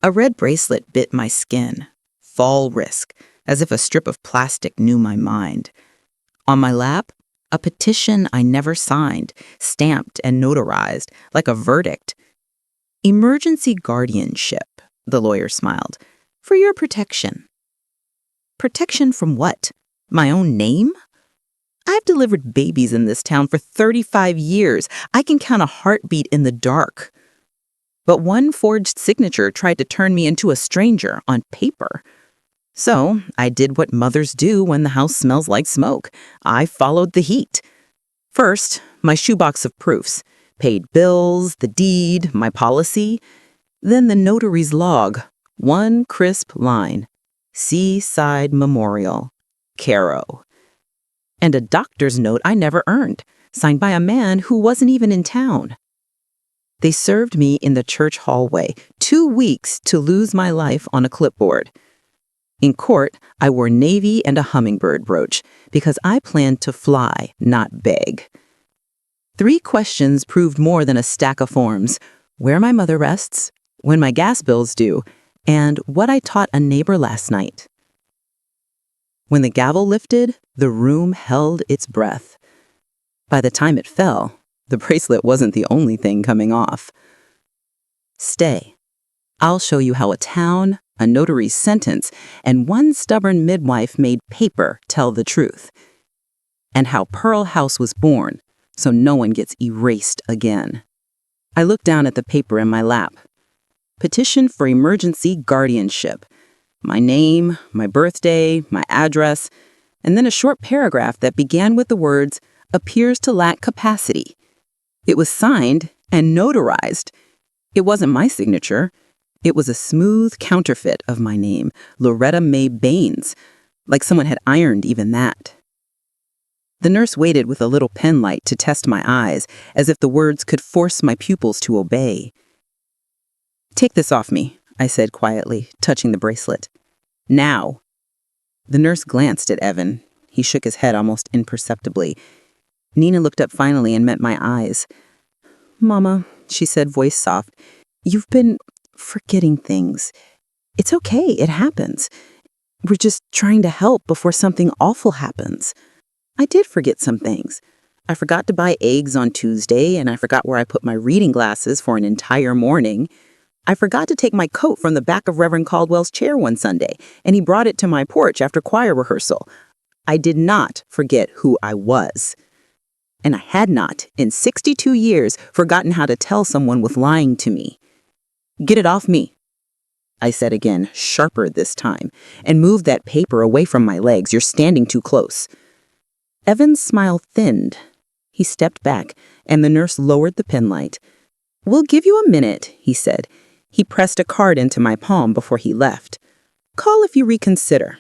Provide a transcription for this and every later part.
A red bracelet bit my skin. Fall risk, as if a strip of plastic knew my mind. On my lap, a petition I never signed, stamped and notarized, like a verdict. Emergency guardianship, the lawyer smiled, for your protection. Protection from what? My own name? I've delivered babies in this town for 35 years. I can count a heartbeat in the dark. But one forged signature tried to turn me into a stranger on paper. So I did what mothers do when the house smells like smoke. I followed the heat. First, my shoebox of proofs. Paid bills, the deed, my policy. Then the notary's log. One crisp line. Seaside Memorial. Caro. And a doctor's note I never earned, signed by a man who wasn't even in town. They served me in the church hallway, 2 weeks to lose my life on a clipboard. In court, I wore navy and a hummingbird brooch because I planned to fly, not beg. 3 questions proved more than a stack of forms: where my mother rests, when my gas bill's due, and what I taught a neighbor last night. When the gavel lifted, the room held its breath. By the time it fell, the bracelet wasn't the only thing coming off. Stay. I'll show you how a town, a notary's sentence, and one stubborn midwife made paper tell the truth. And how Pearl House was born, so no one gets erased again. I looked down at the paper in my lap. Petition for emergency guardianship. My name, my birthday, my address, and then a short paragraph that began with the words, appears to lack capacity. It was signed and notarized. It wasn't my signature. It was a smooth counterfeit of my name, Loretta Mae Baines, like someone had ironed even that. The nurse waited with a little pen light to test my eyes, as if the words could force my pupils to obey. Take this off me, I said quietly, touching the bracelet. Now. The nurse glanced at Evan. He shook his head almost imperceptibly. Nina looked up finally and met my eyes. Mama, she said, voice soft, you've been forgetting things. It's okay, it happens. We're just trying to help before something awful happens. I did forget some things. I forgot to buy eggs on Tuesday, and I forgot where I put my reading glasses for an entire morning. I forgot to take my coat from the back of Reverend Caldwell's chair one Sunday, and he brought it to my porch after choir rehearsal. I did not forget who I was. And I had not, in 62 years, forgotten how to tell someone with lying to me. Get it off me, I said again, sharper this time, and moved that paper away from my legs. You're standing too close. Evan's smile thinned. He stepped back, and the nurse lowered the penlight. We'll give you a minute, he said. He pressed a card into my palm before he left. Call if you reconsider.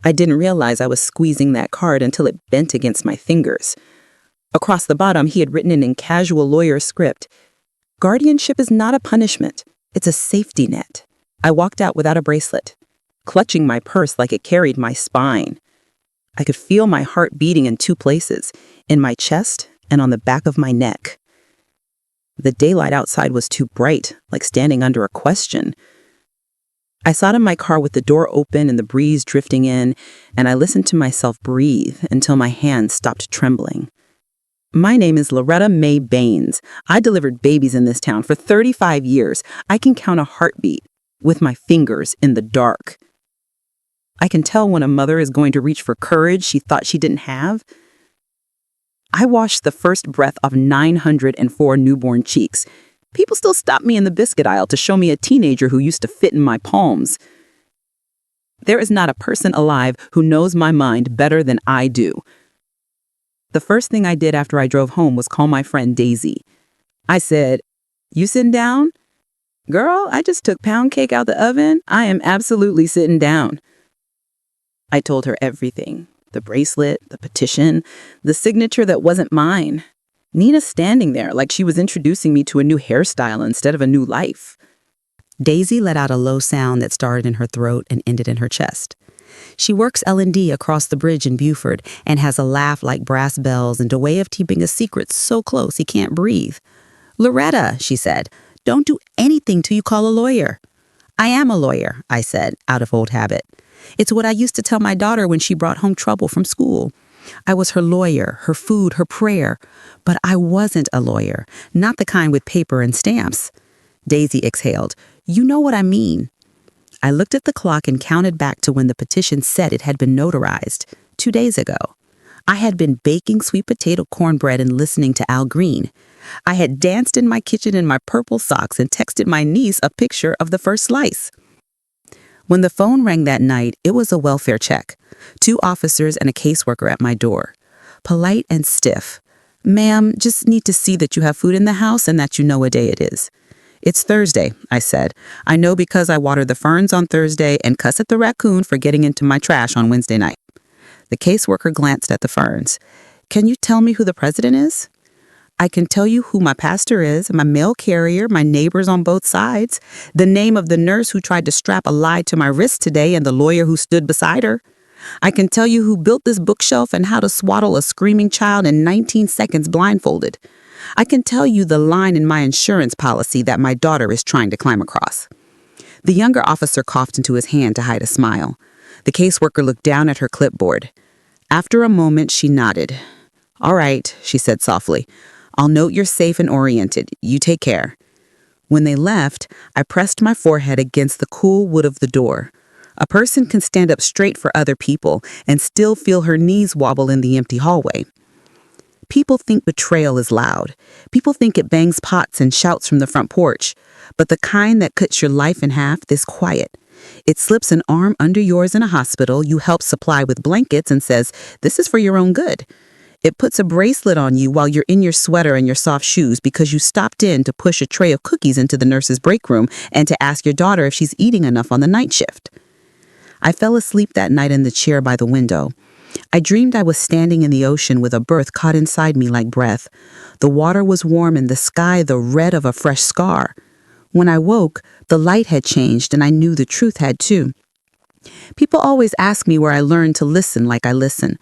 I didn't realize I was squeezing that card until it bent against my fingers. Across the bottom, he had written it in casual lawyer script. Guardianship is not a punishment. It's a safety net. I walked out without a bracelet, clutching my purse like it carried my spine. I could feel my heart beating in 2 places, in my chest and on the back of my neck. The daylight outside was too bright, like standing under a question. I sat in my car with the door open and the breeze drifting in, and I listened to myself breathe until my hands stopped trembling. My name is Loretta Mae Baines. I delivered babies in this town for 35 years. I can count a heartbeat with my fingers in the dark. I can tell when a mother is going to reach for courage she thought she didn't have. I washed the first breath of 904 newborn cheeks. People still stop me in the biscuit aisle to show me a teenager who used to fit in my palms. There is not a person alive who knows my mind better than I do. The first thing I did after I drove home was call my friend Daisy. I said, "You sitting down?" "Girl, I just took pound cake out the oven. I am absolutely sitting down." I told her everything. The bracelet, the petition, the signature that wasn't mine. Nina standing there like she was introducing me to a new hairstyle instead of a new life. Daisy let out a low sound that started in her throat and ended in her chest. She works L&D across the bridge in Buford and has a laugh like brass bells and a way of keeping a secret so close he can't breathe. "Loretta," she said, "don't do anything till you call a lawyer. I am a lawyer, I said, out of old habit. It's what I used to tell my daughter when she brought home trouble from school. I was her lawyer, her food, her prayer. But I wasn't a lawyer, not the kind with paper and stamps. Daisy exhaled. You know what I mean. I looked at the clock and counted back to when the petition said it had been notarized, 2 days ago. I had been baking sweet potato cornbread and listening to Al Green. I had danced in my kitchen in my purple socks and texted my niece a picture of the first slice. When the phone rang that night, it was a welfare check. 2 officers and a caseworker at my door. Polite and stiff. Ma'am, just need to see that you have food in the house and that you know what day it is. It's Thursday, I said. I know because I watered the ferns on Thursday and cussed at the raccoon for getting into my trash on Wednesday night. The caseworker glanced at the ferns. Can you tell me who the president is? I can tell you who my pastor is, my mail carrier, my neighbors on both sides, the name of the nurse who tried to strap a lie to my wrist today and the lawyer who stood beside her. I can tell you who built this bookshelf and how to swaddle a screaming child in 19 seconds blindfolded. I can tell you the line in my insurance policy that my daughter is trying to climb across. The younger officer coughed into his hand to hide a smile. The caseworker looked down at her clipboard. After a moment, she nodded. All right, she said softly. I'll note you're safe and oriented. You take care. When they left, I pressed my forehead against the cool wood of the door. A person can stand up straight for other people and still feel her knees wobble in the empty hallway. People think betrayal is loud. People think it bangs pots and shouts from the front porch. But the kind that cuts your life in half is quiet. It slips an arm under yours in a hospital you help supply with blankets and says, this is for your own good. It puts a bracelet on you while you're in your sweater and your soft shoes because you stopped in to push a tray of cookies into the nurse's break room and to ask your daughter if she's eating enough on the night shift. I fell asleep that night in the chair by the window. I dreamed I was standing in the ocean with a berth caught inside me like breath. The water was warm and the sky the red of a fresh scar. When I woke, the light had changed and I knew the truth had too. People always ask me where I learned to listen like I listen.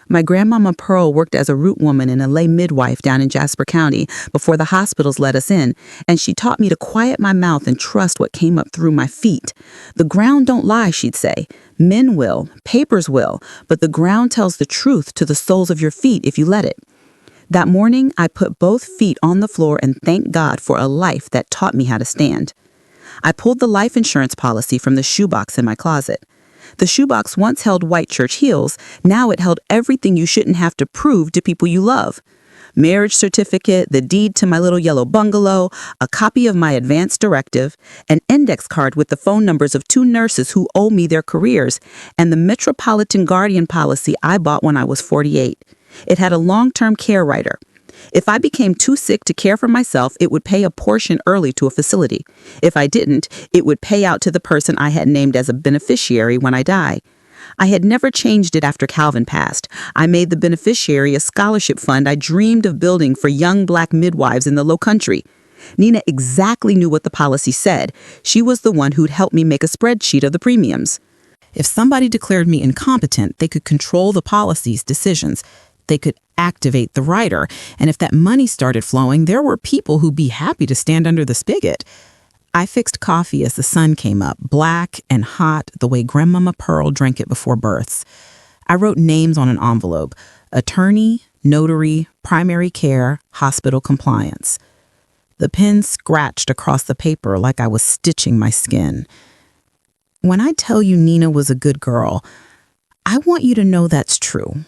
My grandmama Pearl worked as a root woman and a lay midwife down in Jasper County before the hospitals let us in, and she taught me to quiet my mouth and trust what came up through my feet. The ground don't lie, she'd say. Men will, papers will, but the ground tells the truth to the soles of your feet if you let it. That morning, I put both feet on the floor and thanked God for a life that taught me how to stand. I pulled the life insurance policy from the shoebox in my closet. The shoebox once held white church heels. Now it held everything you shouldn't have to prove to people you love. Marriage certificate, the deed to my little yellow bungalow, a copy of my advance directive, an index card with the phone numbers of 2 nurses who owe me their careers, and the Metropolitan Guardian policy I bought when I was 48. It had a long-term care rider. If I became too sick to care for myself, it would pay a portion early to a facility. If I didn't, it would pay out to the person I had named as a beneficiary when I die. I had never changed it after Calvin passed. I made the beneficiary a scholarship fund I dreamed of building for young Black midwives in the Low Country. Nina exactly knew what the policy said. She was the one who'd helped me make a spreadsheet of the premiums. If somebody declared me incompetent, they could control the policy's decisions. They could activate the rider, and if that money started flowing, there were people who'd be happy to stand under the spigot. I fixed coffee as the sun came up, black and hot, the way Grandmama Pearl drank it before births. I wrote names on an envelope: attorney, notary, primary care, hospital compliance. The pen scratched across the paper like I was stitching my skin. When I tell you Nina was a good girl, I want you to know that's true.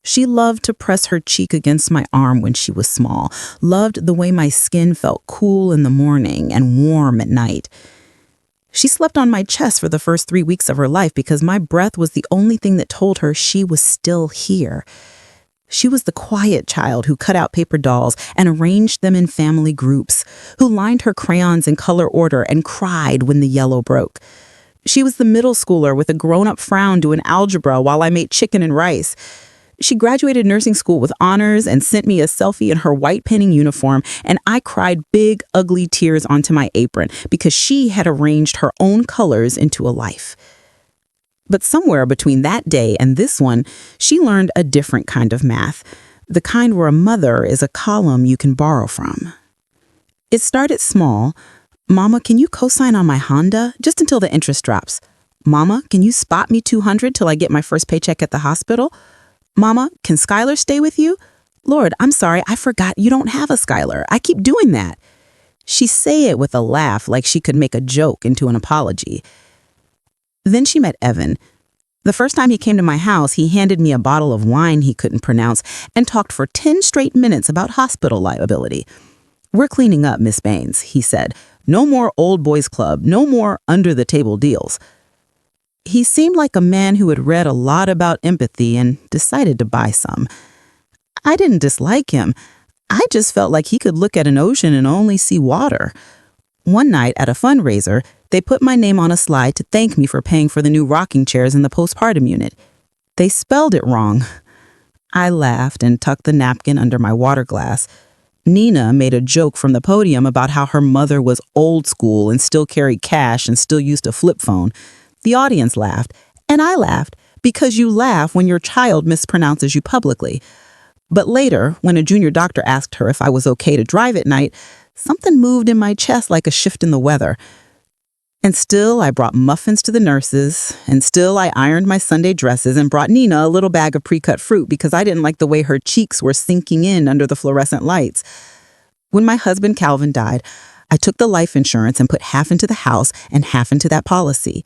She loved to press her cheek against my arm when she was small, loved the way my skin felt cool in the morning and warm at night. She slept on my chest for the first 3 weeks of her life because my breath was the only thing that told her she was still here. She was the quiet child who cut out paper dolls and arranged them in family groups, who lined her crayons in color order and cried when the yellow broke. She was the middle schooler with a grown-up frown doing algebra while I made chicken and rice. She graduated nursing school with honors and sent me a selfie in her white pinning uniform, and I cried big, ugly tears onto my apron because she had arranged her own colors into a life. But somewhere between that day and this one, she learned a different kind of math, the kind where a mother is a column you can borrow from. It started small, Mama, can you co-sign on my Honda just until the interest drops? Mama, can you spot me $200 till I get my first paycheck at the hospital? Mama, can Skylar stay with you? Lord, I'm sorry, I forgot you don't have a Skylar. I keep doing that. She say it with a laugh like she could make a joke into an apology. Then she met Evan. The first time he came to my house, he handed me a bottle of wine he couldn't pronounce and talked for 10 straight minutes about hospital liability. We're cleaning up, Miss Baines, he said. No more old boys club, no more under-the-table deals. He seemed like a man who had read a lot about empathy and decided to buy some. I didn't dislike him. I just felt like he could look at an ocean and only see water. One night at a fundraiser, they put my name on a slide to thank me for paying for the new rocking chairs in the postpartum unit. They spelled it wrong. I laughed and tucked the napkin under my water glass. Nina made a joke from the podium about how her mother was old school and still carried cash and still used a flip phone. The audience laughed, and I laughed, because you laugh when your child mispronounces you publicly. But later, when a junior doctor asked her if I was okay to drive at night, something moved in my chest like a shift in the weather. And still, I brought muffins to the nurses, and still I ironed my Sunday dresses and brought Nina a little bag of pre-cut fruit because I didn't like the way her cheeks were sinking in under the fluorescent lights. When my husband Calvin died, I took the life insurance and put half into the house and half into that policy.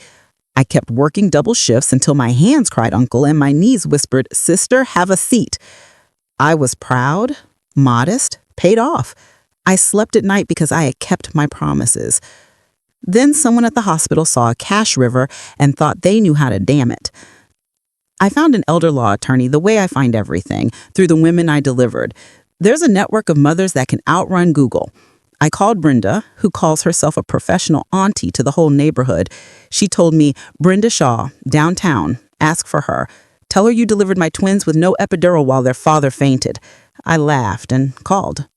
I kept working double shifts until my hands cried uncle and my knees whispered, "Sister, have a seat." I was proud, modest, paid off. I slept at night because I had kept my promises. Then someone at the hospital saw a cash river and thought they knew how to dam it. I found an elder law attorney the way I find everything, through the women I delivered. There's a network of mothers that can outrun Google. I called Brenda, who calls herself a professional auntie to the whole neighborhood. She told me, "Brenda Shaw, downtown, ask for her. Tell her you delivered my twins with no epidural while their father fainted." I laughed and called.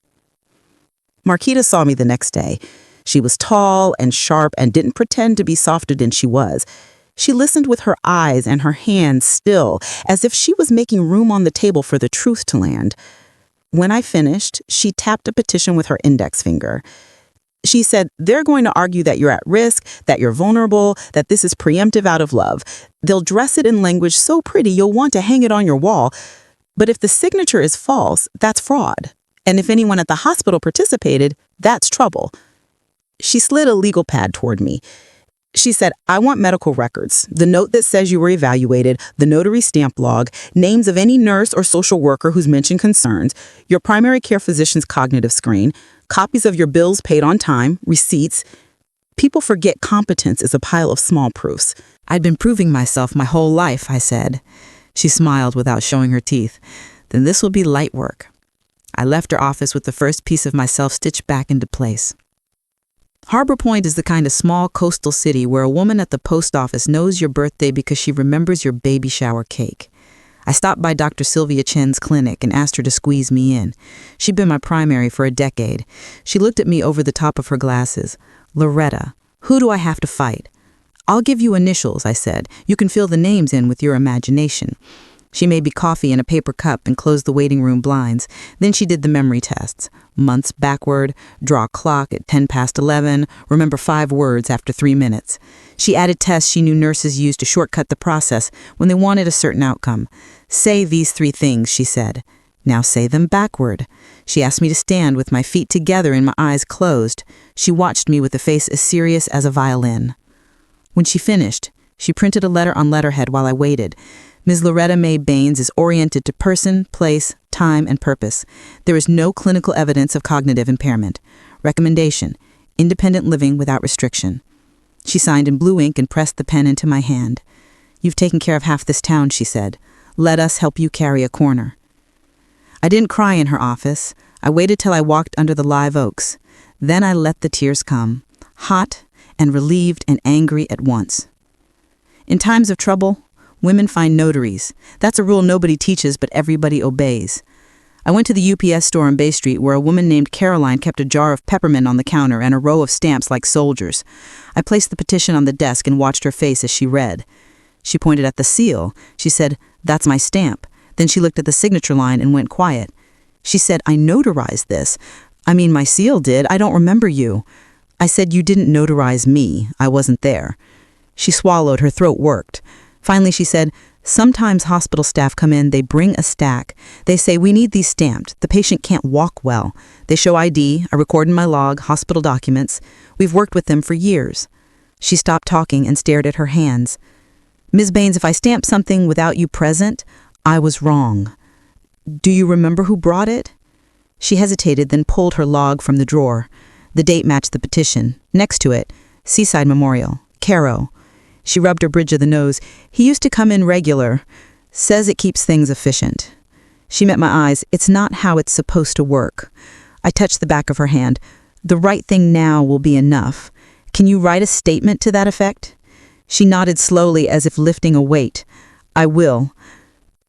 Marquita saw me the next day. She was tall and sharp and didn't pretend to be softer than she was. She listened with her eyes and her hands still, as if she was making room on the table for the truth to land. When I finished, she tapped a petition with her index finger. She said, "They're going to argue that you're at risk, that you're vulnerable, that this is preemptive out of love. They'll dress it in language so pretty you'll want to hang it on your wall. But if the signature is false, that's fraud. And if anyone at the hospital participated, that's trouble." She slid a legal pad toward me. She said, "I want medical records, the note that says you were evaluated, the notary stamp log, names of any nurse or social worker who's mentioned concerns, your primary care physician's cognitive screen, copies of your bills paid on time, receipts." People forget competence is a pile of small proofs. "I'd been proving myself my whole life," I said. She smiled without showing her teeth. "Then this will be light work." I left her office with the first piece of myself stitched back into place. Harbor Point is the kind of small coastal city where a woman at the post office knows your birthday because she remembers your baby shower cake. I stopped by Dr. Sylvia Chen's clinic and asked her to squeeze me in. She'd been my primary for a decade. She looked at me over the top of her glasses. "Loretta, who do I have to fight?" "I'll give you initials," I said. "You can fill the names in with your imagination." She made me coffee in a paper cup and closed the waiting room blinds. Then she did the memory tests. Months backward, draw a clock at 11:10, remember 5 words after 3 minutes. She added tests she knew nurses used to shortcut the process when they wanted a certain outcome. "Say these 3 things," she said. "Now say them backward." She asked me to stand with my feet together and my eyes closed. She watched me with a face as serious as a violin. When she finished, she printed a letter on letterhead while I waited. Ms. Loretta Mae Baines is oriented to person, place, time, and purpose. There is no clinical evidence of cognitive impairment. Recommendation: independent living without restriction. She signed in blue ink and pressed the pen into my hand. "You've taken care of half this town," she said. "Let us help you carry a corner." I didn't cry in her office. I waited till I walked under the live oaks. Then I let the tears come, hot and relieved and angry at once. In times of trouble, women find notaries. That's a rule nobody teaches, but everybody obeys. I went to the UPS store on Bay Street where a woman named Caroline kept a jar of peppermint on the counter and a row of stamps like soldiers. I placed the petition on the desk and watched her face as she read. She pointed at the seal. She said, "That's my stamp." Then she looked at the signature line and went quiet. She said, "I notarized this. I mean, my seal did. I don't remember you." I said, "You didn't notarize me. I wasn't there." She swallowed, her throat worked. Finally, she said, "Sometimes hospital staff come in, they bring a stack. They say, 'We need these stamped. The patient can't walk well.' They show ID, I record in my log, hospital documents. We've worked with them for years." She stopped talking and stared at her hands. "Ms. Baines, if I stamped something without you present, I was wrong. Do you remember who brought it?" She hesitated, then pulled her log from the drawer. The date matched the petition. Next to it, Seaside Memorial, Caro. She rubbed her bridge of the nose. "He used to come in regular. Says it keeps things efficient." She met my eyes. "It's not how it's supposed to work." I touched the back of her hand. "The right thing now will be enough. Can you write a statement to that effect?" She nodded slowly as if lifting a weight. "I will."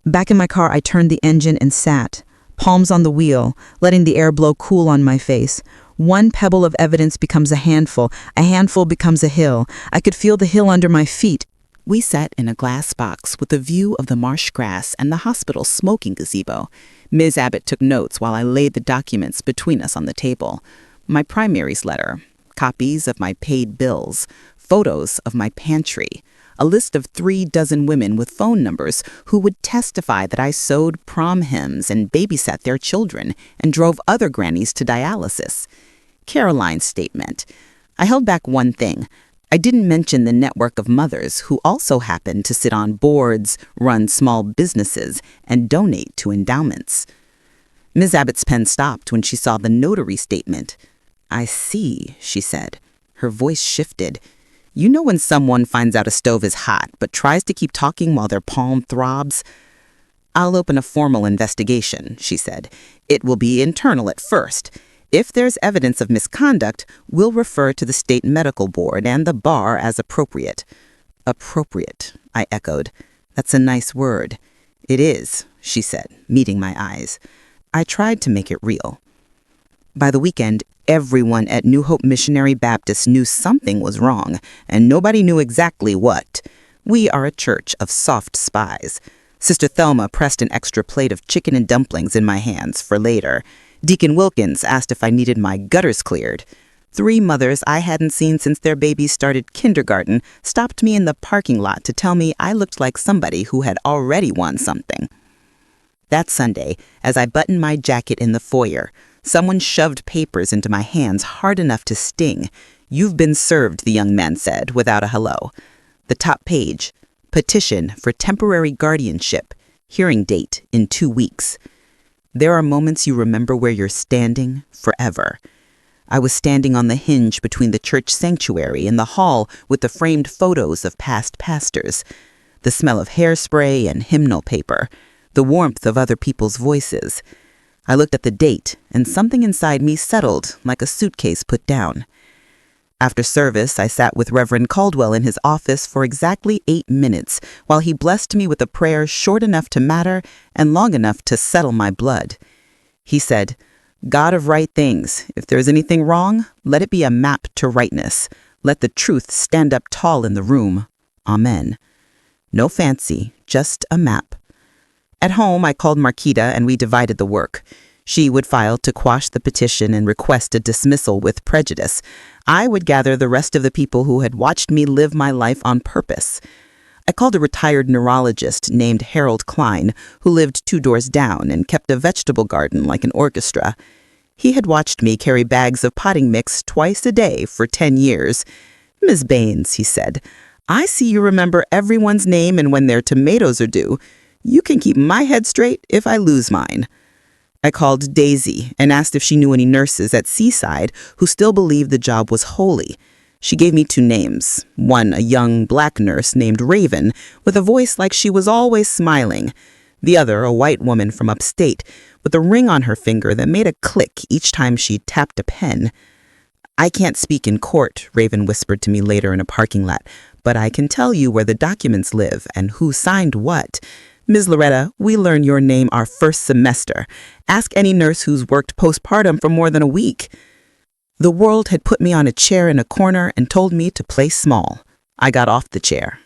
Back in my car, I turned the engine and sat, palms on the wheel, letting the air blow cool on my face. One pebble of evidence becomes a handful becomes a hill. I could feel the hill under my feet. We sat in a glass box with a view of the marsh grass and the hospital smoking gazebo. Ms. Abbott took notes while I laid the documents between us on the table. My primaries letter, copies of my paid bills, photos of my pantry, a list of 36 women with phone numbers who would testify that I sewed prom hymns and babysat their children and drove other grannies to dialysis. Caroline's statement. I held back one thing. I didn't mention the network of mothers who also happen to sit on boards, run small businesses, and donate to endowments. Ms. Abbott's pen stopped when she saw the notary statement. "I see," she said. Her voice shifted. "You know when someone finds out a stove is hot but tries to keep talking while their palm throbs?" "I'll open a formal investigation," she said. "It will be internal at first. If there's evidence of misconduct, we'll refer to the state medical board and the bar as appropriate." "Appropriate," I echoed. "That's a nice word." "It is," she said, meeting my eyes. I tried to make it real. By the weekend, everyone at New Hope Missionary Baptist knew something was wrong, and nobody knew exactly what. We are a church of soft spies. Sister Thelma pressed an extra plate of chicken and dumplings in my hands for later. Deacon Wilkins asked if I needed my gutters cleared. 3 mothers I hadn't seen since their babies started kindergarten stopped me in the parking lot to tell me I looked like somebody who had already won something. That Sunday, as I buttoned my jacket in the foyer, someone shoved papers into my hands hard enough to sting. "You've been served," the young man said, without a hello. The top page, petition for temporary guardianship, hearing date in 2 weeks. There are moments you remember where you're standing forever. I was standing on the hinge between the church sanctuary and the hall with the framed photos of past pastors, the smell of hairspray and hymnal paper, the warmth of other people's voices. I looked at the date, and something inside me settled like a suitcase put down. After service, I sat with Reverend Caldwell in his office for exactly 8 minutes while he blessed me with a prayer short enough to matter and long enough to settle my blood. He said, "God of right things, if there is anything wrong, let it be a map to rightness. Let the truth stand up tall in the room. Amen." No fancy, just a map. At home, I called Marquita and we divided the work. She would file to quash the petition and request a dismissal with prejudice. I would gather the rest of the people who had watched me live my life on purpose. I called a retired neurologist named Harold Klein, who lived 2 doors down and kept a vegetable garden like an orchestra. He had watched me carry bags of potting mix twice a day for 10 years. "Ms. Baines," he said, "I see you remember everyone's name and when their tomatoes are due. You can keep my head straight if I lose mine." I called Daisy and asked if she knew any nurses at Seaside who still believed the job was holy. She gave me 2 names, one a young black nurse named Raven with a voice like she was always smiling, the other a white woman from upstate with a ring on her finger that made a click each time she tapped a pen. "I can't speak in court," Raven whispered to me later in a parking lot, "but I can tell you where the documents live and who signed what. Ms. Loretta, we learned your name our first semester. Ask any nurse who's worked postpartum for more than a week." The world had put me on a chair in a corner and told me to play small. I got off the chair.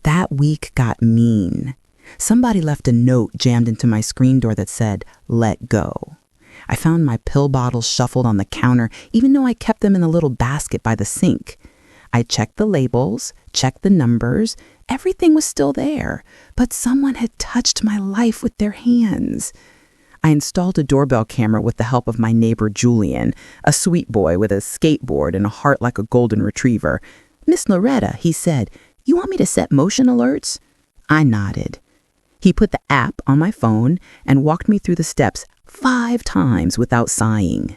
That week got mean. Somebody left a note jammed into my screen door that said, "Let go." I found my pill bottles shuffled on the counter, even though I kept them in a little basket by the sink. I checked the labels, checked the numbers. Everything was still there, but someone had touched my life with their hands. I installed a doorbell camera with the help of my neighbor Julian, a sweet boy with a skateboard and a heart like a golden retriever. "Miss Loretta," he said, "you want me to set motion alerts?" I nodded. He put the app on my phone and walked me through the steps 5 times without sighing.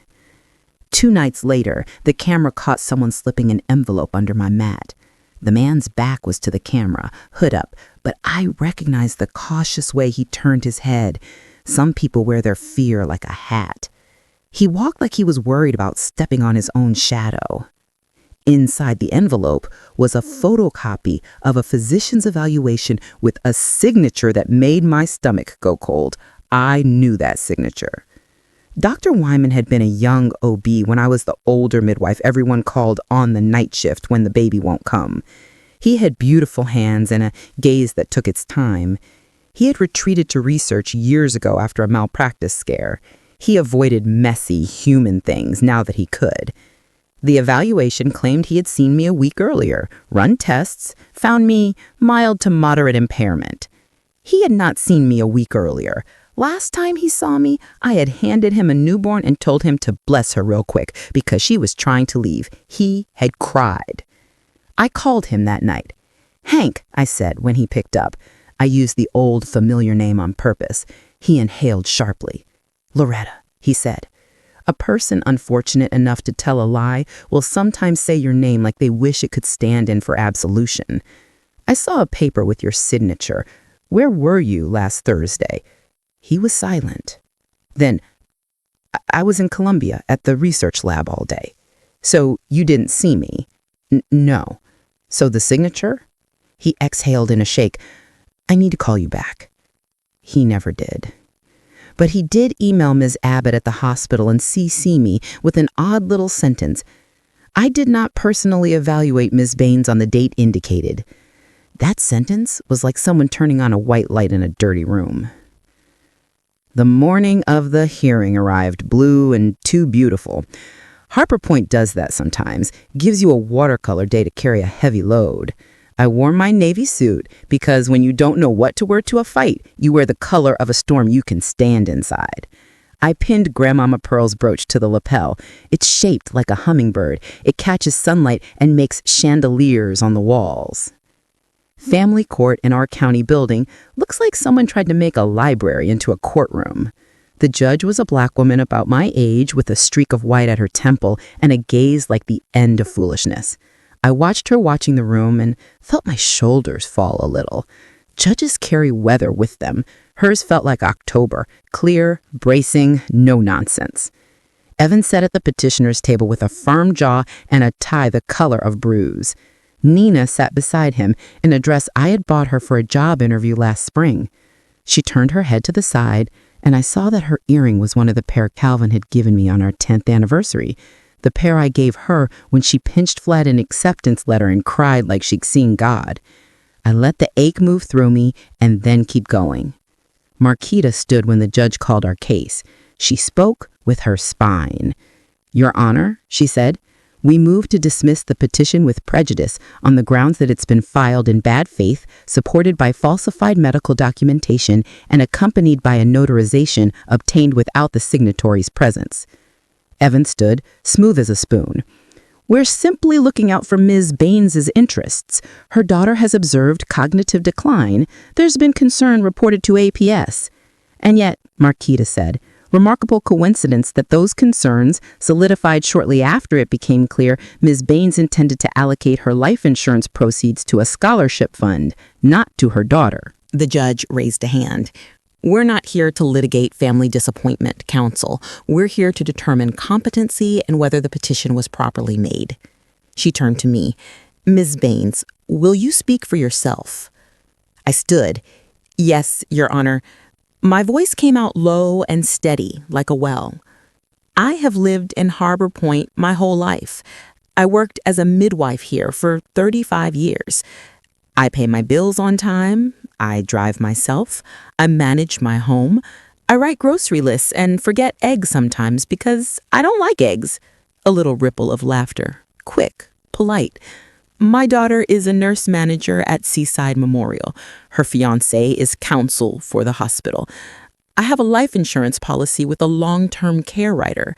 2 nights later, the camera caught someone slipping an envelope under my mat. The man's back was to the camera, hood up, but I recognized the cautious way he turned his head. Some people wear their fear like a hat. He walked like he was worried about stepping on his own shadow. Inside the envelope was a photocopy of a physician's evaluation with a signature that made my stomach go cold. I knew that signature. Dr. Wyman had been a young OB when I was the older midwife everyone called on the night shift when the baby won't come. He had beautiful hands and a gaze that took its time. He had retreated to research years ago after a malpractice scare. He avoided messy human things now that he could. The evaluation claimed he had seen me a week earlier, run tests, found me mild to moderate impairment. He had not seen me a week earlier. Last time he saw me, I had handed him a newborn and told him to bless her real quick because she was trying to leave. He had cried. I called him that night. "Hank," I said when he picked up. I used the old familiar name on purpose. He inhaled sharply. "Loretta," he said. A person unfortunate enough to tell a lie will sometimes say your name like they wish it could stand in for absolution. "I saw a paper with your signature. Where were you last Thursday?" He was silent. Then, "I was in Columbia at the research lab all day." "So you didn't see me?" No. "So the signature?" He exhaled in a shake. "I need to call you back." He never did. But he did email Ms. Abbott at the hospital and CC me with an odd little sentence. "I did not personally evaluate Ms. Baines on the date indicated." That sentence was like someone turning on a white light in a dirty room. The morning of the hearing arrived, blue and too beautiful. Harper Point does that sometimes, gives you a watercolor day to carry a heavy load. I wore my navy suit because when you don't know what to wear to a fight, you wear the color of a storm you can stand inside. I pinned Grandmama Pearl's brooch to the lapel. It's shaped like a hummingbird. It catches sunlight and makes chandeliers on the walls. Family court in our county building looks like someone tried to make a library into a courtroom. The judge was a black woman about my age with a streak of white at her temple and a gaze like the end of foolishness. I watched her watching the room and felt my shoulders fall a little. Judges carry weather with them. Hers felt like October, clear, bracing, no nonsense. Evan sat at the petitioner's table with a firm jaw and a tie the color of bruise. Nina sat beside him in a dress I had bought her for a job interview last spring. She turned her head to the side, and I saw that her earring was one of the pair Calvin had given me on our 10th anniversary, the pair I gave her when she pinched flat an acceptance letter and cried like she'd seen God. I let the ache move through me and then keep going. Marquita stood when the judge called our case. She spoke with her spine. "Your Honor," she said, "we move to dismiss the petition with prejudice on the grounds that it's been filed in bad faith, supported by falsified medical documentation, and accompanied by a notarization obtained without the signatory's presence." Evan stood, smooth as a spoon. "We're simply looking out for Ms. Baines's interests. Her daughter has observed cognitive decline. There's been concern reported to APS." "And yet," Marquita said, "remarkable coincidence that those concerns solidified shortly after it became clear Ms. Baines intended to allocate her life insurance proceeds to a scholarship fund, not to her daughter." The judge raised a hand. "We're not here to litigate family disappointment, counsel. We're here to determine competency and whether the petition was properly made." She turned to me. "Ms. Baines, will you speak for yourself?" I stood. "Yes, Your Honor." My voice came out low and steady, like a well. "I have lived in Harbor Point my whole life. I worked as a midwife here for 35 years. I pay my bills on time. I drive myself. I manage my home. I write grocery lists and forget eggs sometimes because I don't like eggs. A little ripple of laughter. Quick, polite. My daughter is a nurse manager at Seaside Memorial. Her fiancé is counsel for the hospital. I have a life insurance policy with a long-term care writer.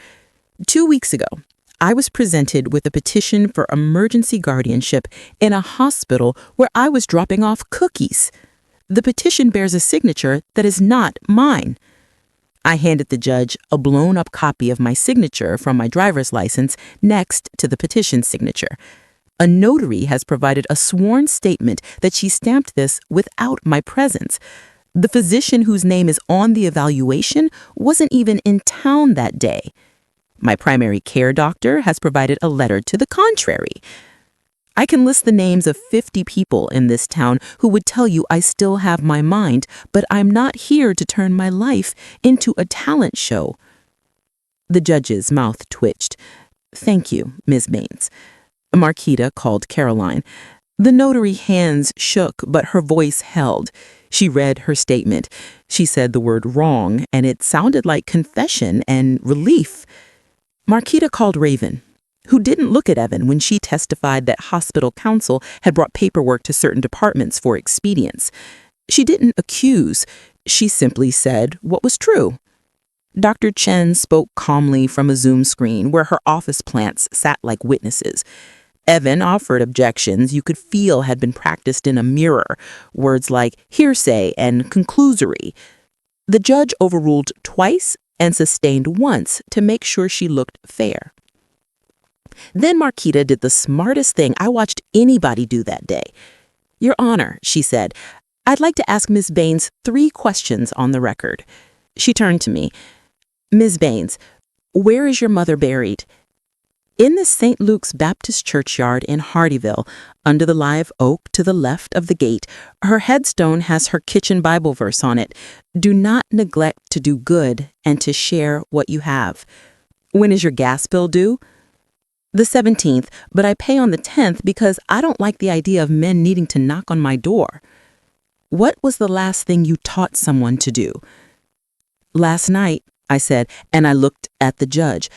2 weeks ago, I was presented with a petition for emergency guardianship in a hospital where I was dropping off cookies. The petition bears a signature that is not mine. I handed the judge a blown-up copy of my signature from my driver's license next to the petition signature. A notary has provided a sworn statement that she stamped this without my presence. The physician whose name is on the evaluation wasn't even in town that day. My primary care doctor has provided a letter to the contrary. I can list the names of 50 people in this town who would tell you I still have my mind, but I'm not here to turn my life into a talent show. The judge's mouth twitched. Thank you, Ms. Baines. Marquita called Caroline. The notary hands shook, but her voice held. She read her statement. She said the word wrong, and it sounded like confession and relief. Marquita called Raven, who didn't look at Evan when she testified that hospital counsel had brought paperwork to certain departments for expedience. She didn't accuse. She simply said what was true. Dr. Chen spoke calmly from a Zoom screen where her office plants sat like witnesses. Evan offered objections you could feel had been practiced in a mirror, words like hearsay and conclusory. The judge overruled twice and sustained once to make sure she looked fair. Then Marquita did the smartest thing I watched anybody do that day. Your Honor, she said, I'd like to ask Ms. Baines 3 questions on the record. She turned to me. Ms. Baines, where is your mother buried? In the St. Luke's Baptist churchyard in Hardyville, under the live oak to the left of the gate, her headstone has her kitchen Bible verse on it. Do not neglect to do good and to share what you have. When is your gas bill due? The 17th, but I pay on the 10th because I don't like the idea of men needing to knock on my door. What was the last thing you taught someone to do? Last night, I said, and I looked at the judge.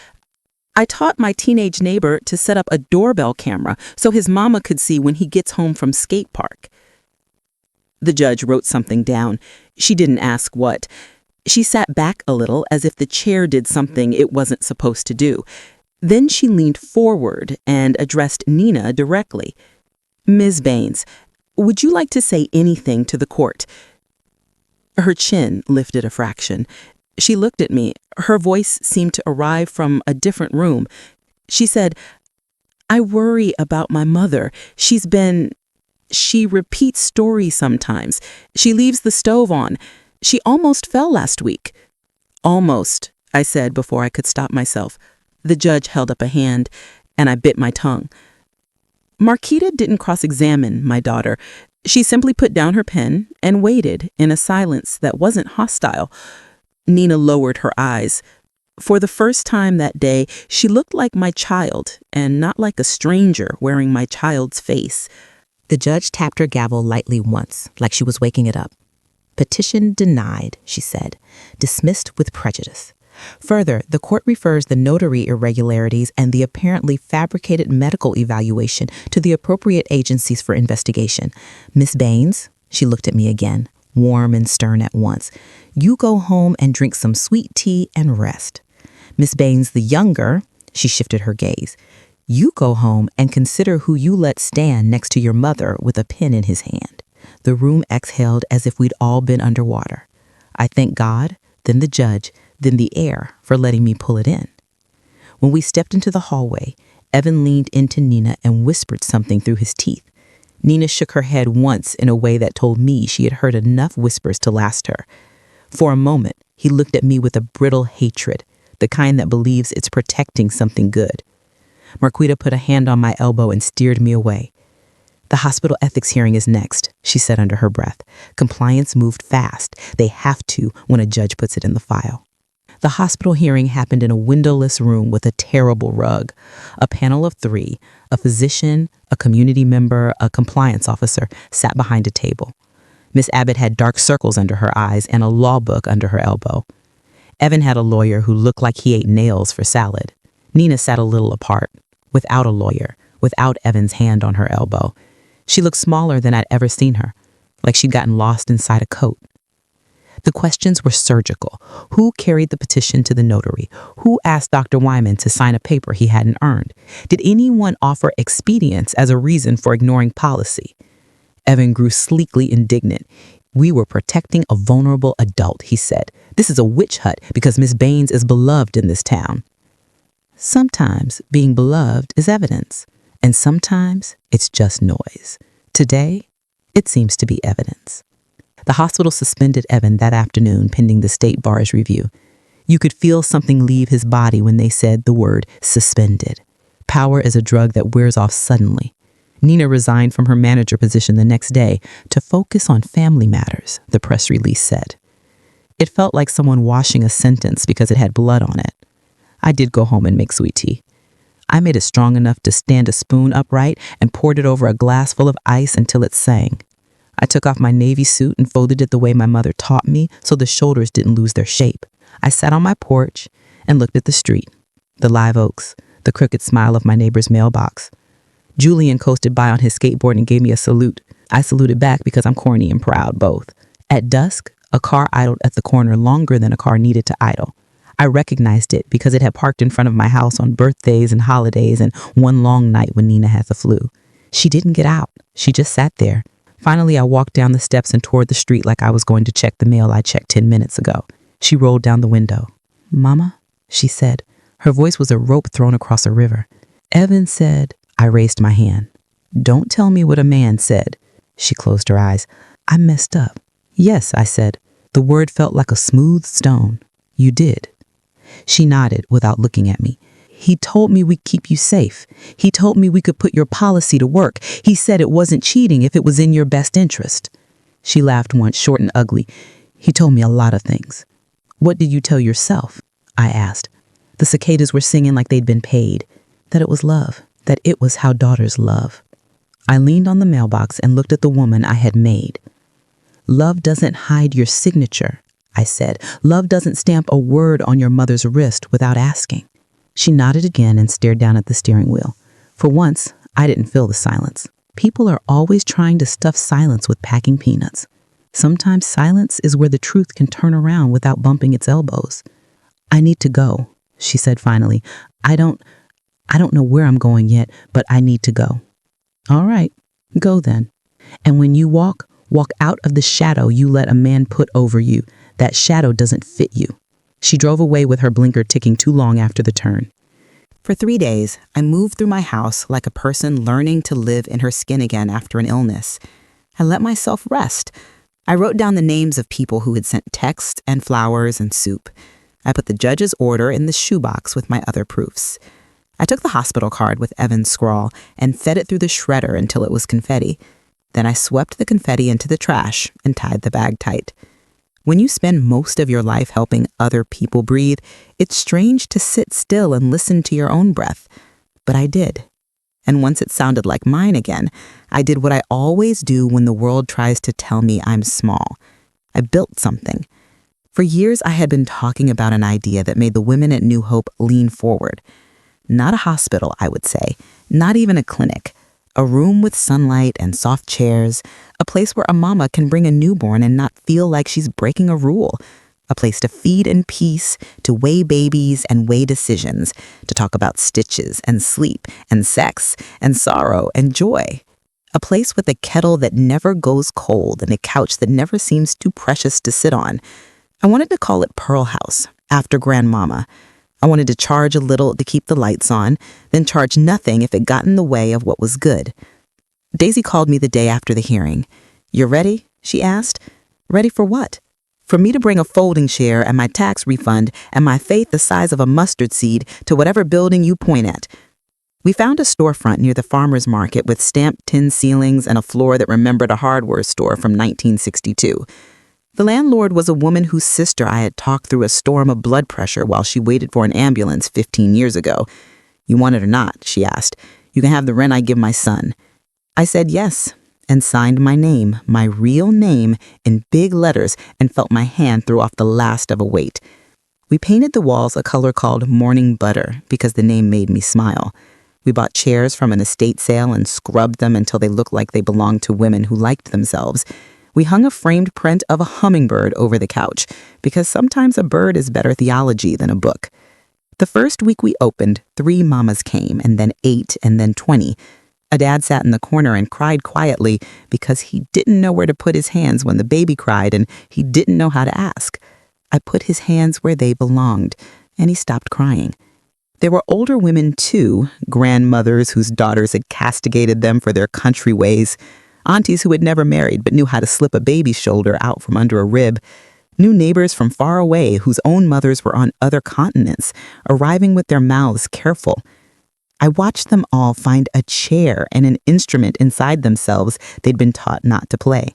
I taught my teenage neighbor to set up a doorbell camera so his mama could see when he gets home from skate park. The judge wrote something down. She didn't ask what. She sat back a little as if the chair did something it wasn't supposed to do. Then she leaned forward and addressed Nina directly. Ms. Baines, would you like to say anything to the court? Her chin lifted a fraction. She looked at me. Her voice seemed to arrive from a different room. She said, I worry about my mother. She repeats stories sometimes. She leaves the stove on. She almost fell last week. Almost, I said before I could stop myself. The judge held up a hand, and I bit my tongue. Marquita didn't cross-examine my daughter. She simply put down her pen and waited in a silence that wasn't hostile. Nina lowered her eyes. For the first time that day, she looked like my child and not like a stranger wearing my child's face. The judge tapped her gavel lightly once, like she was waking it up. Petition denied, she said, dismissed with prejudice. Further, the court refers the notary irregularities and the apparently fabricated medical evaluation to the appropriate agencies for investigation. Miss Baines, she looked at me again, warm and stern at once. You go home and drink some sweet tea and rest. Miss Baines the younger, she shifted her gaze. You go home and consider who you let stand next to your mother with a pen in his hand. The room exhaled as if we'd all been underwater. I thank God, then the judge, then the air for letting me pull it in. When we stepped into the hallway, Evan leaned into Nina and whispered something through his teeth. Nina shook her head once in a way that told me she had heard enough whispers to last her. For a moment, he looked at me with a brittle hatred, the kind that believes it's protecting something good. Marquita put a hand on my elbow and steered me away. The hospital ethics hearing is next, she said under her breath. Compliance moved fast. They have to when a judge puts it in the file. The hospital hearing happened in a windowless room with a terrible rug. A panel of 3, a physician, a community member, a compliance officer, sat behind a table. Miss Abbott had dark circles under her eyes and a law book under her elbow. Evan had a lawyer who looked like he ate nails for salad. Nina sat a little apart, without a lawyer, without Evan's hand on her elbow. She looked smaller than I'd ever seen her, like she'd gotten lost inside a coat. The questions were surgical. Who carried the petition to the notary? Who asked Dr. Wyman to sign a paper he hadn't earned? Did anyone offer expedience as a reason for ignoring policy? Evan grew sleekly indignant. We were protecting a vulnerable adult, he said. This is a witch hut because Miss Baines is beloved in this town. Sometimes being beloved is evidence, and sometimes it's just noise. Today, it seems to be evidence. The hospital suspended Evan that afternoon pending the state bar's review. You could feel something leave his body when they said the word suspended. Power is a drug that wears off suddenly. Nina resigned from her manager position the next day to focus on family matters, the press release said. It felt like someone washing a sentence because it had blood on it. I did go home and make sweet tea. I made it strong enough to stand a spoon upright and poured it over a glass full of ice until it sang. I took off my navy suit and folded it the way my mother taught me so the shoulders didn't lose their shape. I sat on my porch and looked at the street, the live oaks, the crooked smile of my neighbor's mailbox. Julian coasted by on his skateboard and gave me a salute. I saluted back because I'm corny and proud, both. At dusk, a car idled at the corner longer than a car needed to idle. I recognized it because it had parked in front of my house on birthdays and holidays and one long night when Nina had the flu. She didn't get out. She just sat there. Finally, I walked down the steps and toward the street like I was going to check the mail I checked 10 minutes ago. She rolled down the window. "Mama," she said. Her voice was a rope thrown across a river. "Evan said," I raised my hand. "Don't tell me what a man said." She closed her eyes. "I messed up." "Yes," I said. The word felt like a smooth stone. "You did." She nodded without looking at me. "He told me we'd keep you safe. He told me we could put your policy to work. He said it wasn't cheating if it was in your best interest." She laughed once, short and ugly. "He told me a lot of things." "What did you tell yourself?" I asked. The cicadas were singing like they'd been paid. That it was love. That it was how daughters love. I leaned on the mailbox and looked at the woman I had made. "Love doesn't hide your signature," I said. "Love doesn't stamp a word on your mother's wrist without asking." She nodded again and stared down at the steering wheel. For once, I didn't feel the silence. People are always trying to stuff silence with packing peanuts. Sometimes silence is where the truth can turn around without bumping its elbows. "I need to go," she said finally. I don't know where I'm going yet, but I need to go." "All right, go then. And when you walk out of the shadow you let a man put over you. That shadow doesn't fit you." She drove away with her blinker ticking too long after the turn. For 3 days, I moved through my house like a person learning to live in her skin again after an illness. I let myself rest. I wrote down the names of people who had sent texts and flowers and soup. I put the judge's order in the shoebox with my other proofs. I took the hospital card with Evan's scrawl and fed it through the shredder until it was confetti. Then I swept the confetti into the trash and tied the bag tight. When you spend most of your life helping other people breathe, it's strange to sit still and listen to your own breath. But I did. And once it sounded like mine again, I did what I always do when the world tries to tell me I'm small. I built something. For years, I had been talking about an idea that made the women at New Hope lean forward. Not a hospital, I would say. Not even a clinic. A room with sunlight and soft chairs. A place where a mama can bring a newborn and not feel like she's breaking a rule. A place to feed in peace, to weigh babies and weigh decisions, to talk about stitches and sleep and sex and sorrow and joy. A place with a kettle that never goes cold and a couch that never seems too precious to sit on. I wanted to call it Pearl House, after Grandmama. I wanted to charge a little to keep the lights on, then charge nothing if it got in the way of what was good. Daisy called me the day after the hearing. "You ready?" she asked. "Ready for what?" "For me to bring a folding chair and my tax refund and my faith the size of a mustard seed to whatever building you point at." We found a storefront near the farmer's market with stamped tin ceilings and a floor that remembered a hardware store from 1962. The landlord was a woman whose sister I had talked through a storm of blood pressure while she waited for an ambulance 15 years ago. "You want it or not?" she asked. "You can have the rent I give my son." I said yes, and signed my name, my real name, in big letters and felt my hand throw off the last of a weight. We painted the walls a color called morning butter because the name made me smile. We bought chairs from an estate sale and scrubbed them until they looked like they belonged to women who liked themselves. We hung a framed print of a hummingbird over the couch because sometimes a bird is better theology than a book. The first week we opened, 3 mamas came, and then 8, and then 20. A dad sat in the corner and cried quietly because he didn't know where to put his hands when the baby cried, and he didn't know how to ask. I put his hands where they belonged, and he stopped crying. There were older women, too, grandmothers whose daughters had castigated them for their country ways, aunties who had never married but knew how to slip a baby's shoulder out from under a rib, new neighbors from far away whose own mothers were on other continents, arriving with their mouths careful. I watched them all find a chair and an instrument inside themselves they'd been taught not to play.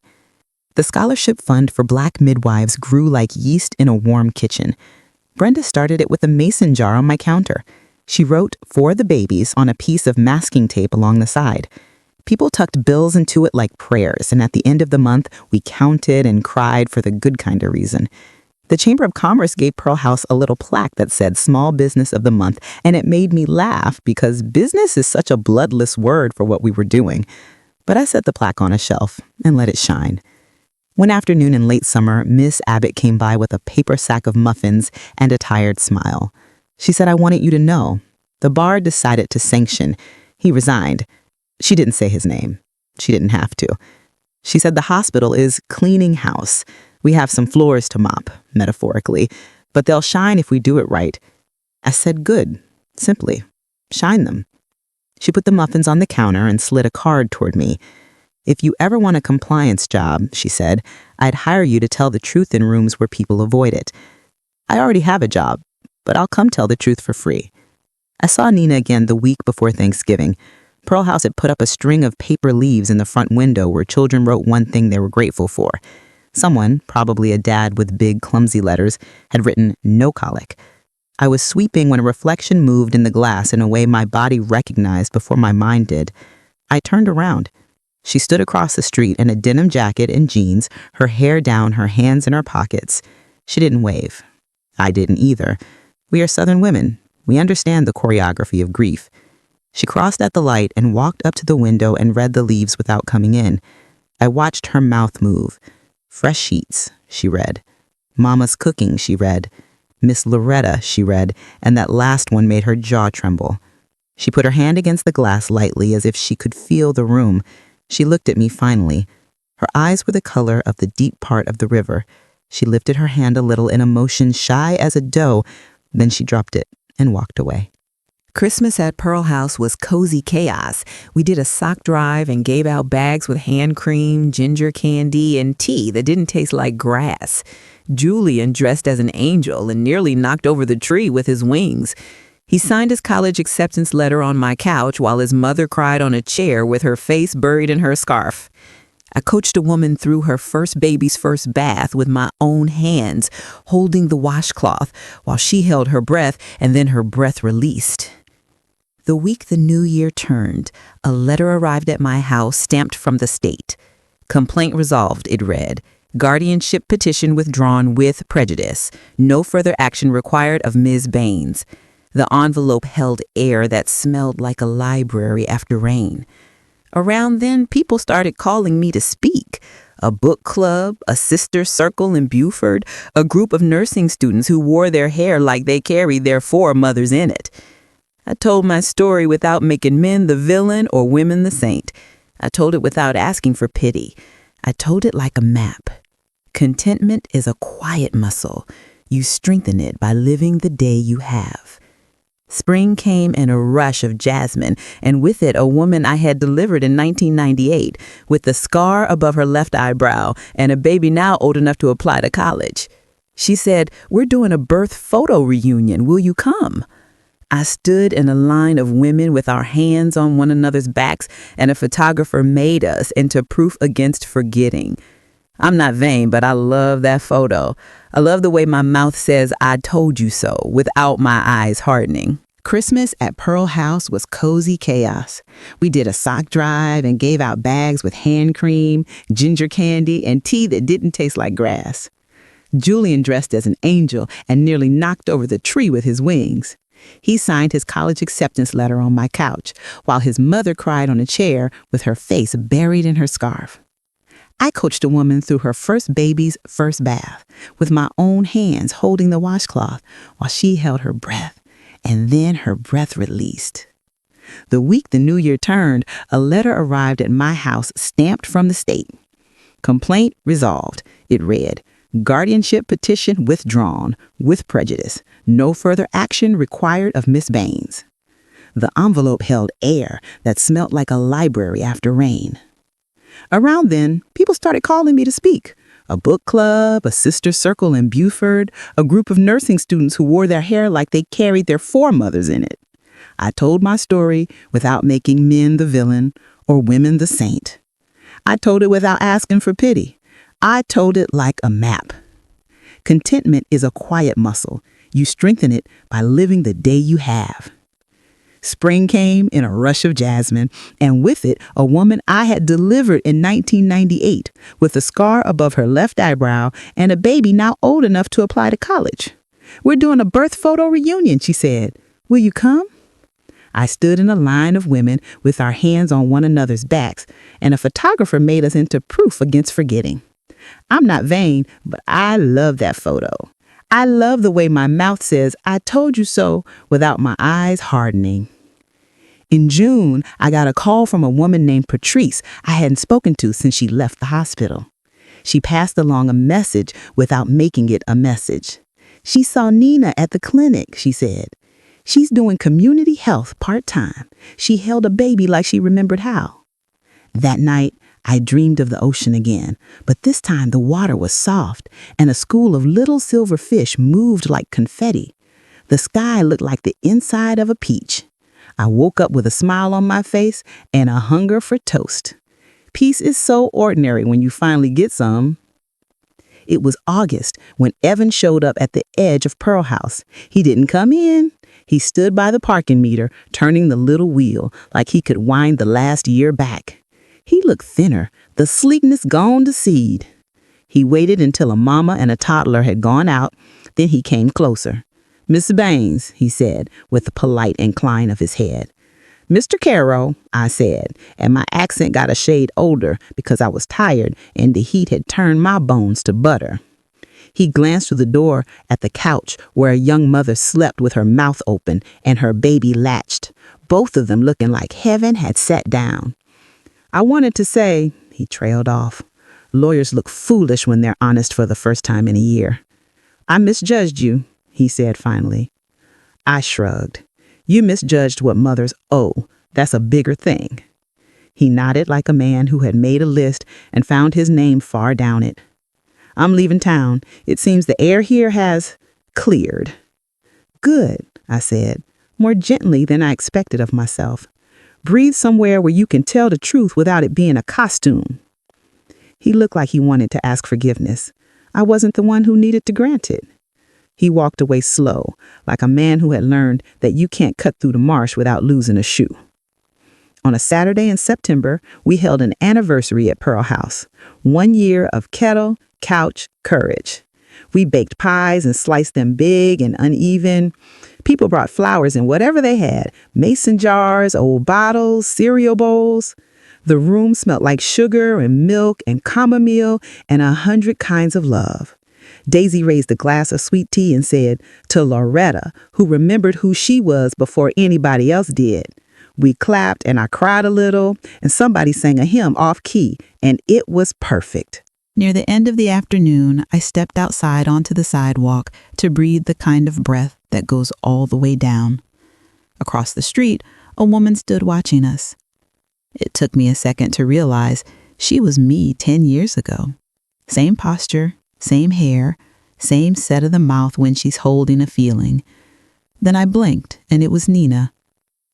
The scholarship fund for Black midwives grew like yeast in a warm kitchen. Brenda started it with a mason jar on my counter. She wrote "For the Babies" on a piece of masking tape along the side. People tucked bills into it like prayers, and at the end of the month, we counted and cried for the good kind of reason. The Chamber of Commerce gave Pearl House a little plaque that said Small Business of the Month, and it made me laugh because business is such a bloodless word for what we were doing. But I set the plaque on a shelf and let it shine. One afternoon in late summer, Miss Abbott came by with a paper sack of muffins and a tired smile. She said, "I wanted you to know. The bar decided to sanction. He resigned." She didn't say his name. She didn't have to. She said the hospital is cleaning house. We have some floors to mop, metaphorically, but they'll shine if we do it right. I said, "Good," simply. "Shine them." She put the muffins on the counter and slid a card toward me. "If you ever want a compliance job," she said, "I'd hire you to tell the truth in rooms where people avoid it. I already have a job, but I'll come tell the truth for free." I saw Nina again the week before Thanksgiving. Pearl House had put up a string of paper leaves in the front window where children wrote one thing they were grateful for. Someone, probably a dad with big, clumsy letters, had written "no colic." I was sweeping when a reflection moved in the glass in a way my body recognized before my mind did. I turned around. She stood across the street in a denim jacket and jeans, her hair down, her hands in her pockets. She didn't wave. I didn't either. We are Southern women. We understand the choreography of grief. She crossed at the light and walked up to the window and read the leaves without coming in. I watched her mouth move. "Fresh sheets," she read. "Mama's cooking," she read. "Miss Loretta," she read, and that last one made her jaw tremble. She put her hand against the glass lightly as if she could feel the room. She looked at me finally. Her eyes were the color of the deep part of the river. She lifted her hand a little in a motion shy as a doe, then she dropped it and walked away. Christmas at Pearl House was cozy chaos. We did a sock drive and gave out bags with hand cream, ginger candy, and tea that didn't taste like grass. Julian dressed as an angel and nearly knocked over the tree with his wings. He signed his college acceptance letter on my couch while his mother cried on a chair with her face buried in her scarf. I coached a woman through her first baby's first bath with my own hands, holding the washcloth while she held her breath and then her breath released. The week the new year turned, a letter arrived at my house stamped from the state. "Complaint resolved," it read. "Guardianship petition withdrawn with prejudice. No further action required of Ms. Baines." The envelope held air that smelled like a library after rain. Around then, people started calling me to speak. A book club, a sister circle in Beaufort, a group of nursing students who wore their hair like they carried their foremothers in it. I told my story without making men the villain or women the saint. I told it without asking for pity. I told it like a map. Contentment is a quiet muscle. You strengthen it by living the day you have. Spring came in a rush of jasmine, and with it a woman I had delivered in 1998, with a scar above her left eyebrow and a baby now old enough to apply to college. She said, "We're doing a birth photo reunion. Will you come?" I stood in a line of women with our hands on one another's backs, and a photographer made us into proof against forgetting. I'm not vain, but I love that photo. I love the way my mouth says, "I told you so," without my eyes hardening. Christmas at Pearl House was cozy chaos. We did a sock drive and gave out bags with hand cream, ginger candy, and tea that didn't taste like grass. Julian dressed as an angel and nearly knocked over the tree with his wings. He signed his college acceptance letter on my couch, while his mother cried on a chair with her face buried in her scarf. I coached a woman through her first baby's first bath, with my own hands holding the washcloth while she held her breath, and then her breath released. The week the new year turned, a letter arrived at my house stamped from the state. Complaint resolved, it read. Guardianship petition withdrawn, with prejudice. No further action required of Miss Baines. The envelope held air that smelt like a library after rain. Around then, people started calling me to speak. A book club, a sister circle in Beaufort, a group of nursing students who wore their hair like they carried their foremothers in it. I told my story without making men the villain or women the saint. I told it without asking for pity. I told it like a map. Contentment is a quiet muscle. You strengthen it by living the day you have. Spring came in a rush of jasmine, and with it, a woman I had delivered in 1998, with a scar above her left eyebrow and a baby now old enough to apply to college. We're doing a birth photo reunion, she said. Will you come? I stood in a line of women with our hands on one another's backs, and a photographer made us into proof against forgetting. I'm not vain, but I love that photo. I love the way my mouth says, I told you so, without my eyes hardening. In June, I got a call from a woman named Patrice I hadn't spoken to since she left the hospital. She passed along a message without making it a message. She saw Nina at the clinic, she said. She's doing community health part-time. She held a baby like she remembered how. That night, I dreamed of the ocean again, but this time the water was soft, and a school of little silver fish moved like confetti. The sky looked like the inside of a peach. I woke up with a smile on my face and a hunger for toast. Peace is so ordinary when you finally get some. It was August when Evan showed up at the edge of Pearl House. He didn't come in. He stood by the parking meter, turning the little wheel like he could wind the last year back. He looked thinner, the sleekness gone to seed. He waited until a mama and a toddler had gone out, then he came closer. Miss Baines, he said, with a polite incline of his head. Mr. Caro, I said, and my accent got a shade older because I was tired and the heat had turned my bones to butter. He glanced through the door at the couch where a young mother slept with her mouth open and her baby latched, both of them looking like heaven had sat down. I wanted to say, he trailed off. Lawyers look foolish when they're honest for the first time in a year. I misjudged you, he said finally. I shrugged. You misjudged what mothers owe. That's a bigger thing. He nodded like a man who had made a list and found his name far down it. I'm leaving town. It seems the air here has cleared. Good, I said, more gently than I expected of myself. Breathe somewhere where you can tell the truth without it being a costume. He looked like he wanted to ask forgiveness. I wasn't the one who needed to grant it. He walked away slow, like a man who had learned that you can't cut through the marsh without losing a shoe. On a Saturday in September, we held an anniversary at Pearl House. 1 year of kettle, couch, courage. We baked pies and sliced them big and uneven. People brought flowers in whatever they had, mason jars, old bottles, cereal bowls. The room smelled like sugar and milk and chamomile and 100 kinds of love. Daisy raised a glass of sweet tea and said, to Loretta, who remembered who she was before anybody else did. We clapped and I cried a little, and somebody sang a hymn off key, and it was perfect. Near the end of the afternoon, I stepped outside onto the sidewalk to breathe the kind of breath that goes all the way down. Across the street, a woman stood watching us. It took me a second to realize she was me 10 years ago. Same posture, same hair, same set of the mouth when she's holding a feeling. Then I blinked, and it was Nina.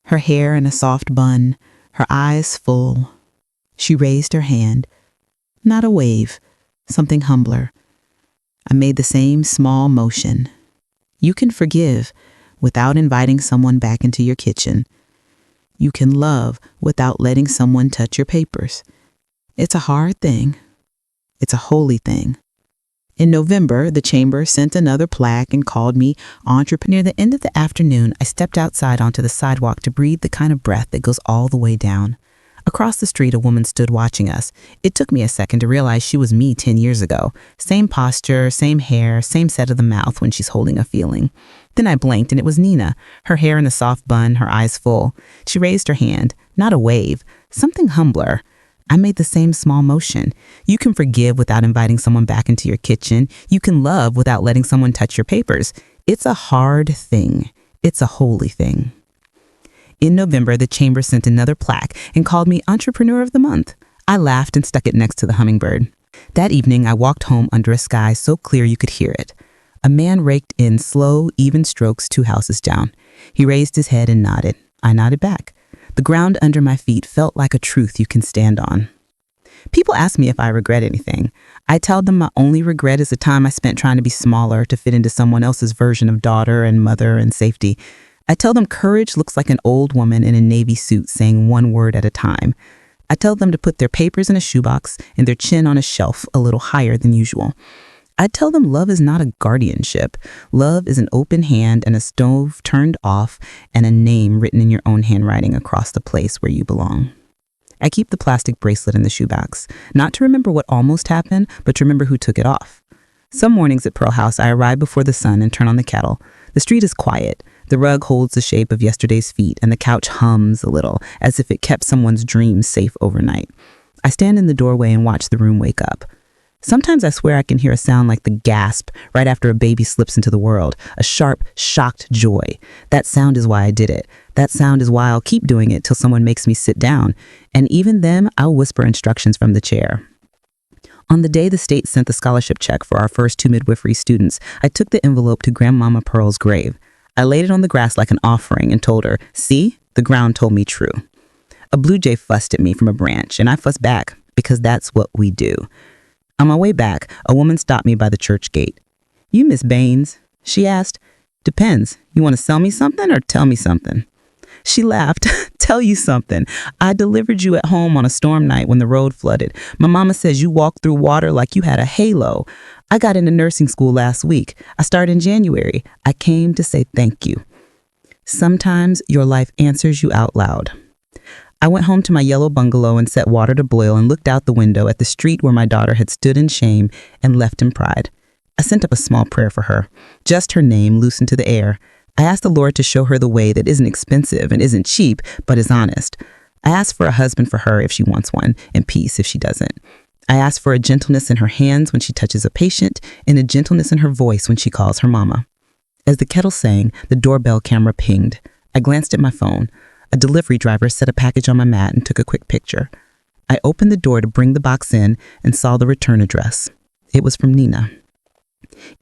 Her hair in a soft bun, her eyes full. She raised her hand. Not a wave, something humbler. I made the same small motion. You can forgive without inviting someone back into your kitchen. You can love without letting someone touch your papers. It's a hard thing. It's a holy thing. In November, the chamber sent another plaque and called me entrepreneur. Near the end of the afternoon, I stepped outside onto the sidewalk to breathe the kind of breath that goes all the way down. Across the street, a woman stood watching us. It took me a second to realize she was me 10 years ago. Same posture, same hair, same set of the mouth when she's holding a feeling. Then I blinked and it was Nina, her hair in a soft bun, her eyes full. She raised her hand, not a wave, something humbler. I made the same small motion. You can forgive without inviting someone back into your kitchen. You can love without letting someone touch your papers. It's a hard thing. It's a holy thing. In November, the chamber sent another plaque and called me Entrepreneur of the Month. I laughed and stuck it next to the hummingbird. That evening, I walked home under a sky so clear you could hear it. A man raked in slow, even strokes 2 houses down. He raised his head and nodded. I nodded back. The ground under my feet felt like a truth you can stand on. People ask me if I regret anything. I tell them my only regret is the time I spent trying to be smaller to fit into someone else's version of daughter and mother and safety. I tell them courage looks like an old woman in a navy suit saying one word at a time. I tell them to put their papers in a shoebox and their chin on a shelf a little higher than usual. I tell them love is not a guardianship. Love is an open hand and a stove turned off and a name written in your own handwriting across the place where you belong. I keep the plastic bracelet in the shoebox, not to remember what almost happened, but to remember who took it off. Some mornings at Pearl House, I arrive before the sun and turn on the kettle. The street is quiet. The rug holds the shape of yesterday's feet, and the couch hums a little, as if it kept someone's dreams safe overnight. I stand in the doorway and watch the room wake up. Sometimes I swear I can hear a sound like the gasp right after a baby slips into the world, a sharp, shocked joy. That sound is why I did it. That sound is why I'll keep doing it till someone makes me sit down. And even then, I'll whisper instructions from the chair. On the day the state sent the scholarship check for our first 2 midwifery students, I took the envelope to Grandmama Pearl's grave. I laid it on the grass like an offering and told her, "See, the ground told me true." A blue jay fussed at me from a branch, and I fussed back because that's what we do. On my way back, a woman stopped me by the church gate. "You Miss Baines?" she asked. "Depends. You want to sell me something or tell me something?" She laughed. "Tell you something. I delivered you at home on a storm night when the road flooded. My mama says you walked through water like you had a halo. I got into nursing school last week. I started in January. I came to say thank you." Sometimes your life answers you out loud. I went home to my yellow bungalow and set water to boil and looked out the window at the street where my daughter had stood in shame and left in pride. I sent up a small prayer for her, just her name loose into the air. I asked the Lord to show her the way that isn't expensive and isn't cheap, but is honest. I asked for a husband for her if she wants one, and peace if she doesn't. I asked for a gentleness in her hands when she touches a patient, and a gentleness in her voice when she calls her mama. As the kettle sang, the doorbell camera pinged. I glanced at my phone. A delivery driver set a package on my mat and took a quick picture. I opened the door to bring the box in and saw the return address. It was from Nina.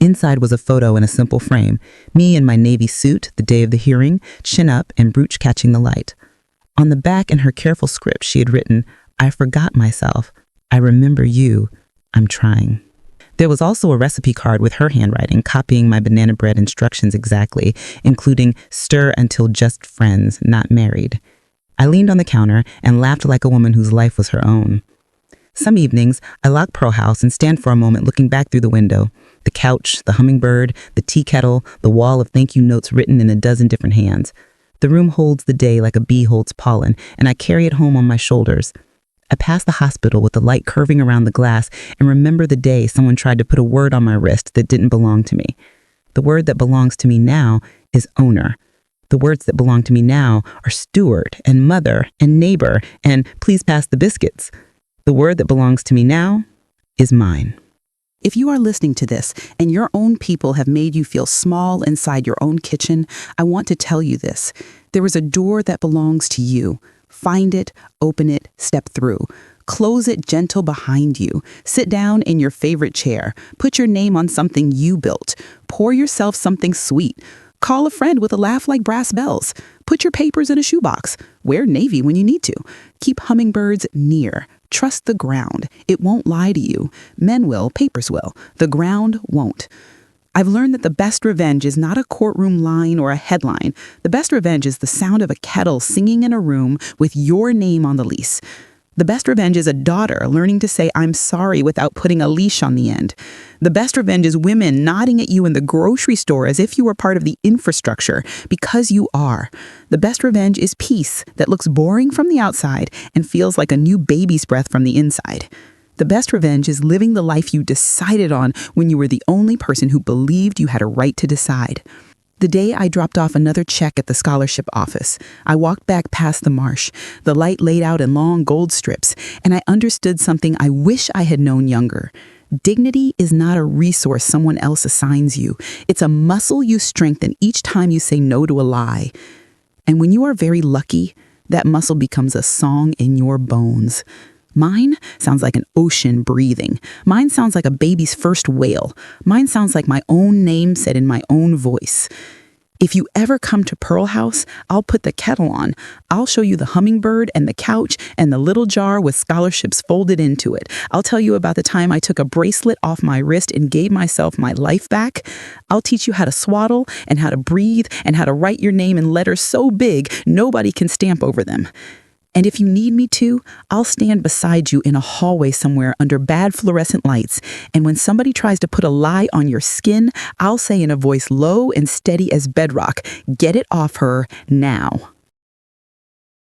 Inside was a photo in a simple frame, me in my navy suit the day of the hearing, chin up and brooch catching the light. On the back in her careful script, she had written, "I forgot myself. I remember you. I'm trying." There was also a recipe card with her handwriting, copying my banana bread instructions exactly, including stir until just friends, not married. I leaned on the counter and laughed like a woman whose life was her own. Some evenings, I lock Pearl House and stand for a moment looking back through the window. The couch, the hummingbird, the tea kettle, the wall of thank you notes written in a dozen different hands. The room holds the day like a bee holds pollen, and I carry it home on my shoulders. I pass the hospital with the light curving around the glass and remember the day someone tried to put a word on my wrist that didn't belong to me. The word that belongs to me now is owner. The words that belong to me now are steward and mother and neighbor and please pass the biscuits. The word that belongs to me now is mine. If you are listening to this and your own people have made you feel small inside your own kitchen, I want to tell you this. There is a door that belongs to you. Find it, open it, step through. Close it gentle behind you. Sit down in your favorite chair. Put your name on something you built. Pour yourself something sweet. Call a friend with a laugh like brass bells. Put your papers in a shoebox. Wear navy when you need to. Keep hummingbirds near. Trust the ground. It won't lie to you. Men will, papers will. The ground won't. I've learned that the best revenge is not a courtroom line or a headline. The best revenge is the sound of a kettle singing in a room with your name on the lease. The best revenge is a daughter learning to say, "I'm sorry," without putting a leash on the end. The best revenge is women nodding at you in the grocery store as if you were part of the infrastructure, because you are. The best revenge is peace that looks boring from the outside and feels like a new baby's breath from the inside. The best revenge is living the life you decided on when you were the only person who believed you had a right to decide. The day I dropped off another check at the scholarship office, I walked back past the marsh, the light laid out in long gold strips, and I understood something I wish I had known younger. Dignity is not a resource someone else assigns you. It's a muscle you strengthen each time you say no to a lie. And when you are very lucky, that muscle becomes a song in your bones. Mine sounds like an ocean breathing. Mine sounds like a baby's first wail. Mine sounds like my own name said in my own voice. If you ever come to Pearl House, I'll put the kettle on. I'll show you the hummingbird and the couch and the little jar with scholarships folded into it. I'll tell you about the time I took a bracelet off my wrist and gave myself my life back. I'll teach you how to swaddle and how to breathe and how to write your name in letters so big nobody can stamp over them. And if you need me to, I'll stand beside you in a hallway somewhere under bad fluorescent lights. And when somebody tries to put a lie on your skin, I'll say in a voice low and steady as bedrock, "Get it off her now."